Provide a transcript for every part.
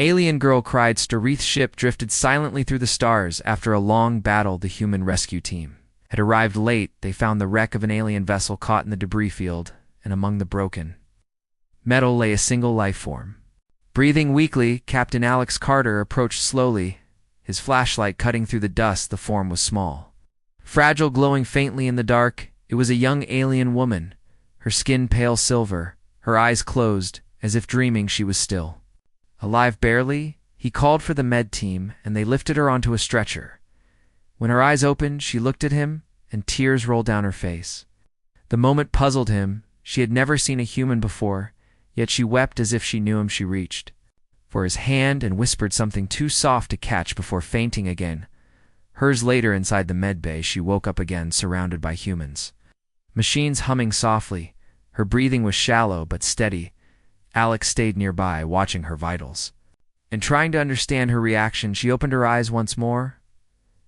Alien girl cried. Storeth's ship drifted silently through the stars. After a long battle, the human rescue team had arrived late. They found the wreck of an alien vessel caught in the debris field, and among the broken metal lay a single life form. Breathing weakly, Captain Alex Carter approached slowly, his flashlight cutting through the dust. The form was small, fragile, glowing faintly in the dark. It was a young alien woman, her skin pale silver, her eyes closed, as if dreaming. She was still alive barely. He called for the med team, and they lifted her onto a stretcher. When her eyes opened, she looked at him, and tears rolled down her face. The moment puzzled him. She had never seen a human before, yet she wept as if she knew him. She reached for his hand and whispered something too soft to catch before fainting again. Hers later. Inside the med bay, she woke up again, surrounded by humans. Machines humming softly. Her breathing was shallow but steady. Alex stayed nearby, watching her vitals and trying to understand her reaction. She opened her eyes once more,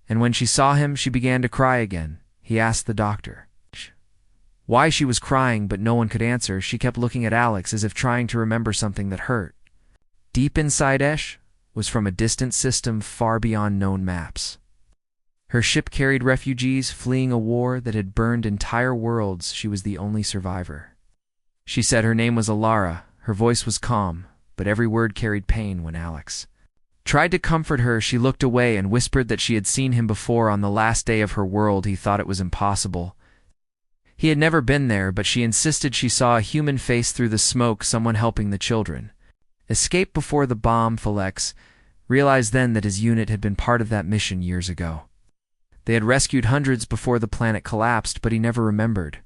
and when she saw him, she began to cry again. He asked the doctor why she was crying, but no one could answer. She kept looking at Alex as if trying to remember something that hurt. Deep inside Esh was from a distant system far beyond known maps. Her ship carried refugees fleeing a war that had burned entire worlds. She was the only survivor. She said her name was Alara. Her voice was calm, but every word carried pain. When Alex tried to comfort her, she looked away and whispered that she had seen him before on the last day of her world. He thought it was impossible. He had never been there, but she insisted she saw a human face through the smoke, someone helping the children escape before the bomb. Felix realized then that his unit had been part of that mission years ago. They had rescued hundreds before the planet collapsed, but he never remembered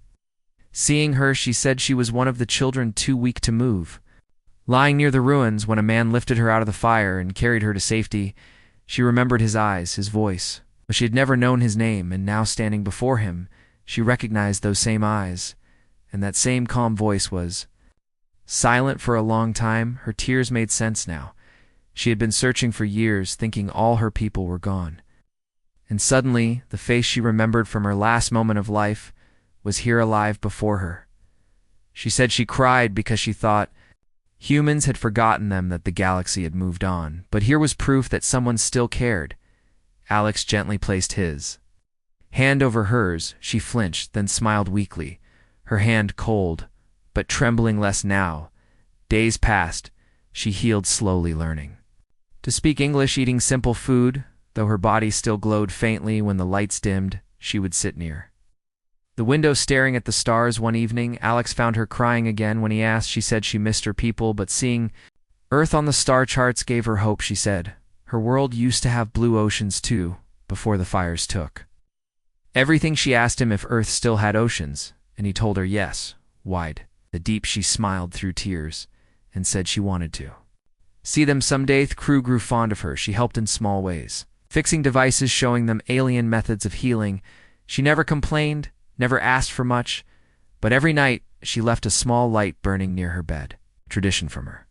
seeing her. She said she was one of the children, too weak to move, lying near the ruins when a man lifted her out of the fire and carried her to safety. She remembered his eyes, his voice, but she had never known his name, and now standing before him, she recognized those same eyes, and that same calm voice. Was silent for a long time. Her tears made sense now. She had been searching for years, thinking all her people were gone. And suddenly, the face she remembered from her last moment of life was here, alive before her. She said she cried because she thought humans had forgotten them, that the galaxy had moved on. But here was proof that someone still cared. Alex gently placed his hand over hers. She flinched, then smiled weakly, her hand cold, but trembling less now. Days passed. She healed slowly, learning to speak English, eating simple food. Though her body still glowed faintly when the lights dimmed, she would sit near the window staring at the stars. One evening, Alex found her crying again. When he asked, she said she missed her people, but seeing Earth on the star charts gave her hope. She said her world used to have blue oceans too, before the fires took everything. She asked him if Earth still had oceans, and he told her yes. Wide the deep, she smiled through tears and said she wanted to see them someday. The crew grew fond of her. She helped in small ways, fixing devices, showing them alien methods of healing. She never complained, never asked for much, but every night she left a small light burning near her bed. Tradition from her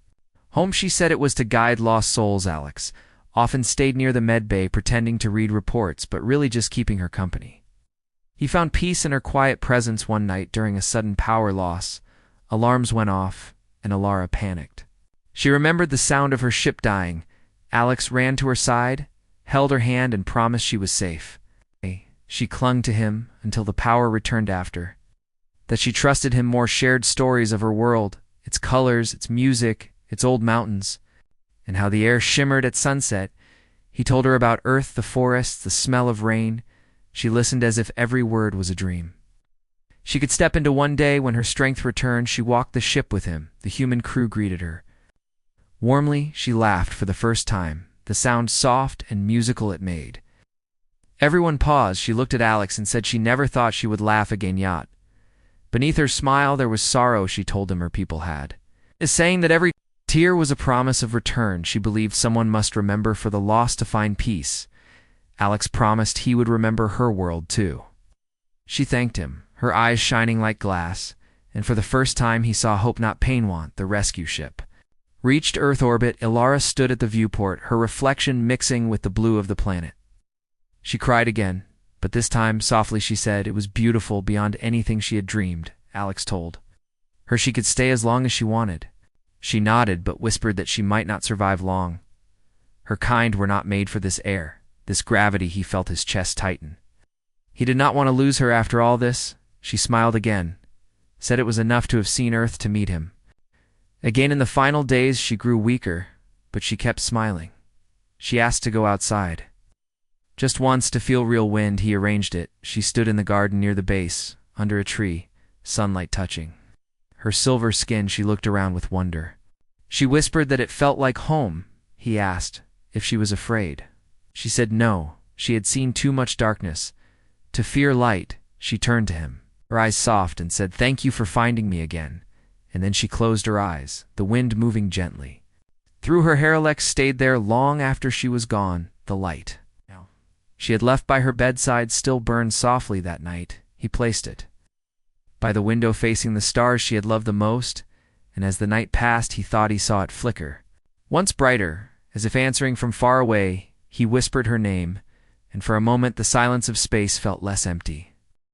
home. She said it was to guide lost souls. Alex often stayed near the med bay, pretending to read reports, but really just keeping her company. He found peace in her quiet presence. One night, during a sudden power loss, alarms went off, and Alara panicked. She remembered the sound of her ship dying. Alex ran to her side, held her hand, and promised she was safe. She clung to him until the power returned. After that, she trusted him more, shared stories of her world, its colors, its music, its old mountains, and how the air shimmered at sunset. He told her about Earth, the forests, the smell of rain. She listened as if every word was a dream she could step into. One day, when her strength returned, she walked the ship with him. The human crew greeted her warmly. She laughed for the first time, the sound soft and musical it made. Everyone paused. She looked at Alex and said she never thought she would laugh again. Yet beneath her smile there was sorrow. She told him her people had saying that every tear was a promise of return. She believed someone must remember for the lost to find peace. Alex promised he would remember her world too. She thanked him, her eyes shining like glass, and for the first time he saw hope, not pain. The rescue ship reached Earth orbit. Alara stood at the viewport, her reflection mixing with the blue of the planet. She cried again, but this time softly. She said it was beautiful beyond anything she had dreamed. Alex told her she could stay as long as she wanted. She nodded, but whispered that she might not survive long. Her kind were not made for this air, this gravity. He felt his chest tighten. He did not want to lose her after all this. She smiled again, said it was enough to have seen Earth to meet him. Again in the final days she grew weaker, but she kept smiling. She asked to go outside. Just once to feel real wind. He arranged it. She stood in the garden near the base, under a tree, sunlight touching her silver skin. She looked around with wonder. She whispered that it felt like home. He asked if she was afraid. She said no, she had seen too much darkness to fear light. She turned to him, her eyes soft, and said, "Thank you for finding me again." And then she closed her eyes, the wind moving gently through her hair. Alex stayed there long after she was gone. The light she had left by her bedside still burned softly that night. He placed it by the window facing the stars she had loved the most, and as the night passed he thought he saw it flicker. Once brighter, as if answering from far away, he whispered her name, and for a moment the silence of space felt less empty.